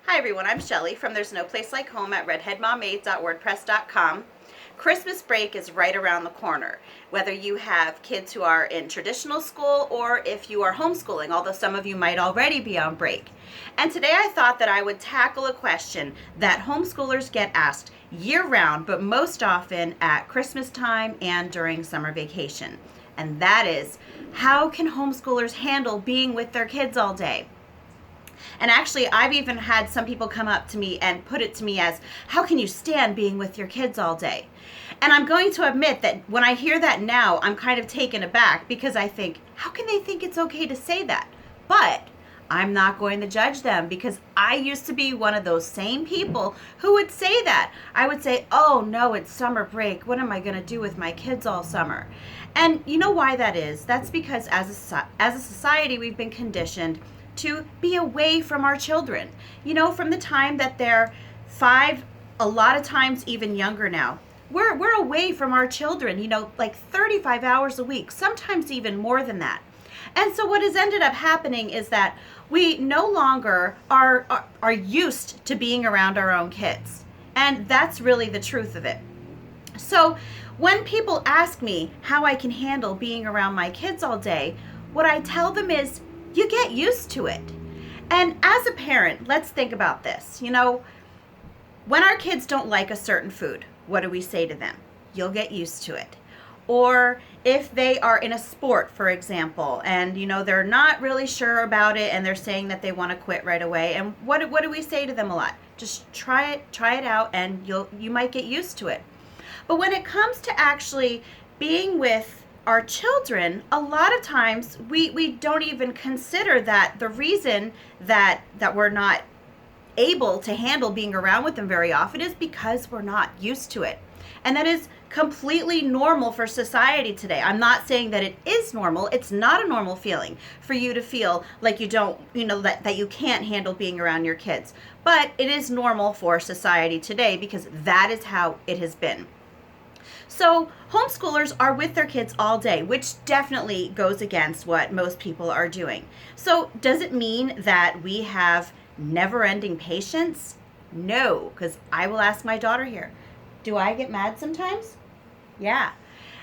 Hi everyone, I'm Shelly from There's No Place Like Home at redheadmommaids.wordpress.com. Christmas break is right around the corner, whether you have kids who are in traditional school or if you are homeschooling, although some of you might already be on break. And today I thought that I would tackle a question that homeschoolers get asked year-round, but most often at Christmas time and during summer vacation. And that is, how can homeschoolers handle being with their kids all day? And actually, I've even had some people come up to me and put it to me as, how can you stand being with your kids all day? And I'm going to admit that when I hear that now, I'm kind of taken aback because I think, how can they think it's okay to say that? But I'm not going to judge them because I used to be one of those same people who would say that. I would say, oh no, it's summer break. What am I going to do with my kids all summer? And you know why that is? That's because as a society, we've been conditioned to be away from our children. You know, from the time that they're 5, a lot of times even younger now. We're away from our children, you know, like 35 hours a week, sometimes even more than that. And so what has ended up happening is that we no longer are used to being around our own kids. And that's really the truth of it. So when people ask me how I can handle being around my kids all day, what I tell them is, you get used to it. And as a parent, let's think about this. You know, when our kids don't like a certain food, what do we say to them? You'll get used to it. Or if they are in a sport, for example, and you know they're not really sure about it and they're saying that they want to quit right away, and what do we say to them a lot? Just try it out and you might get used to it. But when it comes to actually being with our children, a lot of times we don't even consider that the reason that we're not able to handle being around with them very often is because we're not used to it. And that is completely normal for society today. I'm not saying that it is normal. It's not a normal feeling for you to feel like you don't, you know, that you can't handle being around your kids. But it is normal for society today because that is how it has been. So homeschoolers are with their kids all day, which definitely goes against what most people are doing. So does it mean that we have never-ending patience? No, because I will ask my daughter here, do I get mad sometimes? Yeah.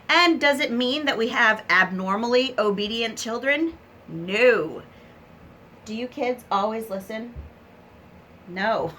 And does it mean that we have abnormally obedient children? No. Do you kids always listen? No.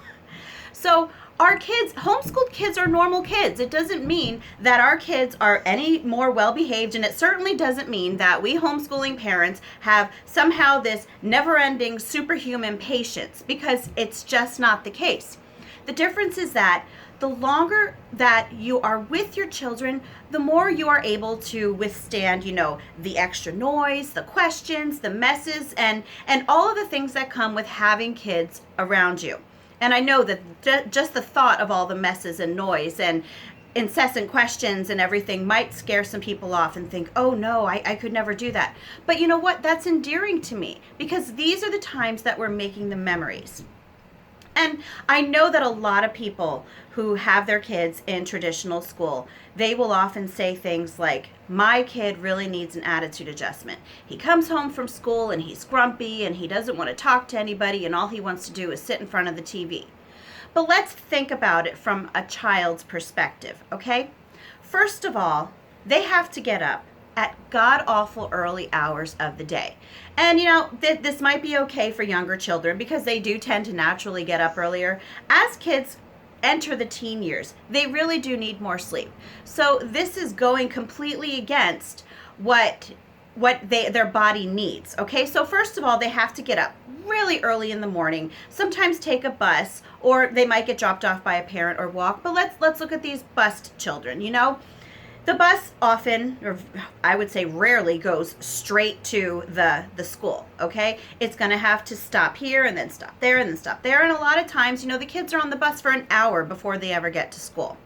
So our kids, homeschooled kids are normal kids. It doesn't mean that our kids are any more well-behaved, and it certainly doesn't mean that we homeschooling parents have somehow this never-ending superhuman patience, because it's just not the case. The difference is that the longer that you are with your children, the more you are able to withstand, you know, the extra noise, the questions, the messes, and all of the things that come with having kids around you. And I know that just the thought of all the messes and noise and incessant questions and everything might scare some people off and think, oh no, I could never do that. But you know what? That's endearing to me because these are the times that we're making the memories. And I know that a lot of people who have their kids in traditional school, they will often say things like, my kid really needs an attitude adjustment. He comes home from school and he's grumpy and he doesn't want to talk to anybody and all he wants to do is sit in front of the TV. But let's think about it from a child's perspective, okay? First of all, they have to get up at god-awful early hours of the day. And you know, this might be okay for younger children because they do tend to naturally get up earlier. As kids enter the teen years, they really do need more sleep. So this is going completely against what their body needs. Okay, so first of all, they have to get up really early in the morning, sometimes take a bus, or they might get dropped off by a parent or walk. But let's look at these bused children, you know. The bus often, or I would say rarely, goes straight to the school, okay? It's going to have to stop here and then stop there and then stop there. And a lot of times, you know, the kids are on the bus for an hour before they ever get to school.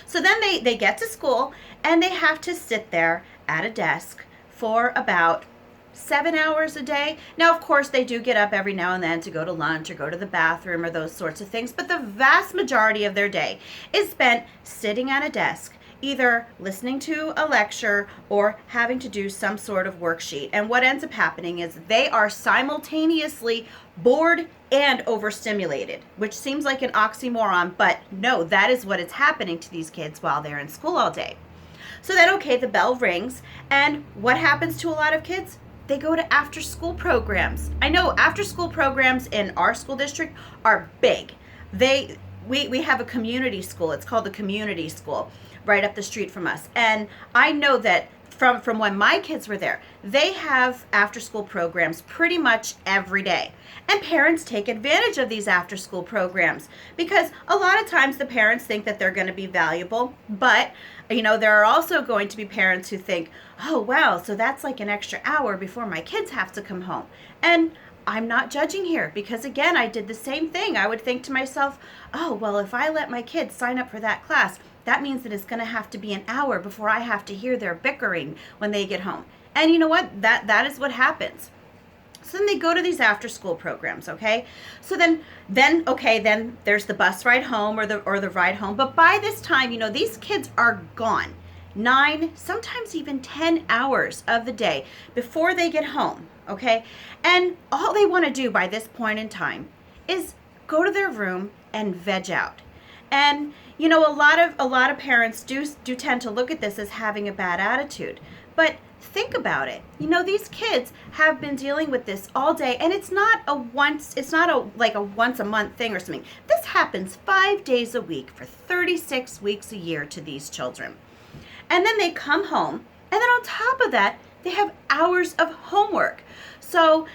So then they get to school and they have to sit there at a desk for about 7 hours a day. Now, of course, they do get up every now and then to go to lunch or go to the bathroom or those sorts of things. But the vast majority of their day is spent sitting at a desk either listening to a lecture or having to do some sort of worksheet. And what ends up happening is they are simultaneously bored and overstimulated, which seems like an oxymoron, but no, that is what is happening to these kids while they're in school all day. So then, okay, the bell rings, and what happens to a lot of kids? They go to after school programs. I know after school programs in our school district are big. We have a community school. It's called the community school right up the street from us. And I know that from when my kids were there, they have after school programs pretty much every day. And parents take advantage of these after school programs because a lot of times the parents think that they're going to be valuable, but there are also going to be parents who think, oh wow, so that's like an extra hour before my kids have to come home. And I'm not judging here because, again, I did the same thing. I would think to myself, oh, well, if I let my kids sign up for that class, that means that it's going to have to be an hour before I have to hear their bickering when they get home. And you know what? That is what happens. So then they go to these after school programs, okay? So then there's the bus ride home or the ride home. But by this time, these kids are gone. 9, sometimes even 10 hours of the day before they get home, okay? And all they want to do by this point in time is go to their room and veg out. And a lot of parents do tend to look at this as having a bad attitude. But think about it. These kids have been dealing with this all day, and it's not a once a month thing or something. This happens 5 days a week for 36 weeks a year to these children. And then they come home, and then on top of that, they have hours of homework. So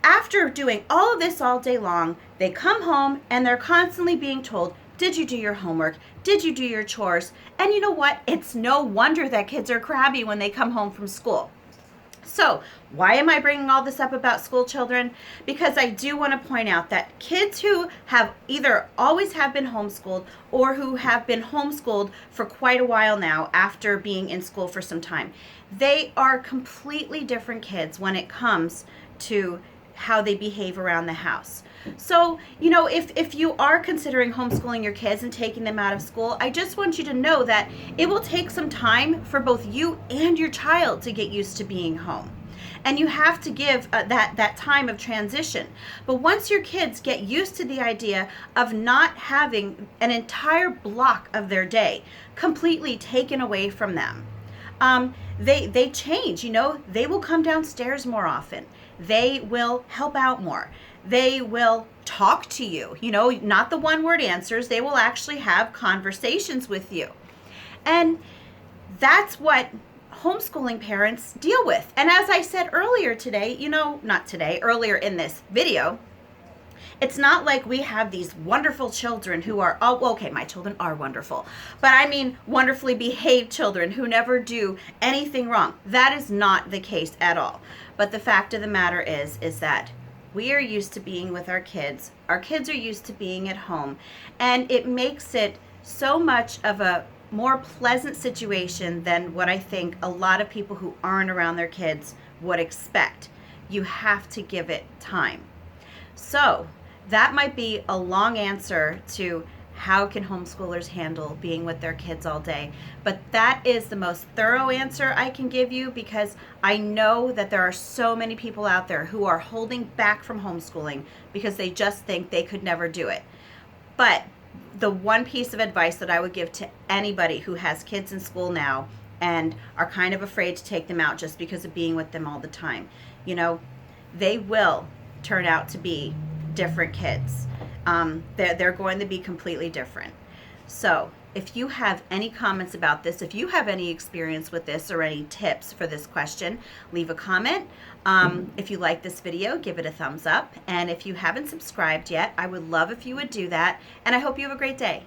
after doing all of this all day long, they come home and they're constantly being told, did you do your homework? Did you do your chores? And you know what? It's no wonder that kids are crabby when they come home from school. So why am I bringing all this up about school children? Because I do want to point out that kids who have either always have been homeschooled or who have been homeschooled for quite a while now after being in school for some time, they are completely different kids when it comes to how they behave around the house. So, if you are considering homeschooling your kids and taking them out of school, I just want you to know that it will take some time for both you and your child to get used to being home. And you have to give that time of transition. But once your kids get used to the idea of not having an entire block of their day completely taken away from them, they change. They will come downstairs more often. They will help out more. They will talk to you, not the one-word answers. They will actually have conversations with you. And that's what homeschooling parents deal with. And as I said earlier today, earlier in this video, it's not like we have these wonderful children who are, my children are wonderful, but I mean wonderfully behaved children who never do anything wrong. That is not the case at all. But the fact of the matter is that we are used to being with our kids. Our kids are used to being at home. And it makes it so much of a more pleasant situation than what I think a lot of people who aren't around their kids would expect. You have to give it time. So that might be a long answer to how can homeschoolers handle being with their kids all day? But that is the most thorough answer I can give you because I know that there are so many people out there who are holding back from homeschooling because they just think they could never do it. But the one piece of advice that I would give to anybody who has kids in school now and are kind of afraid to take them out just because of being with them all the time, they will turn out to be different kids. They're going to be completely different. So if you have any comments about this, if you have any experience with this or any tips for this question, leave a comment. If you like this video, give it a thumbs up. And if you haven't subscribed yet, I would love if you would do that. And I hope you have a great day.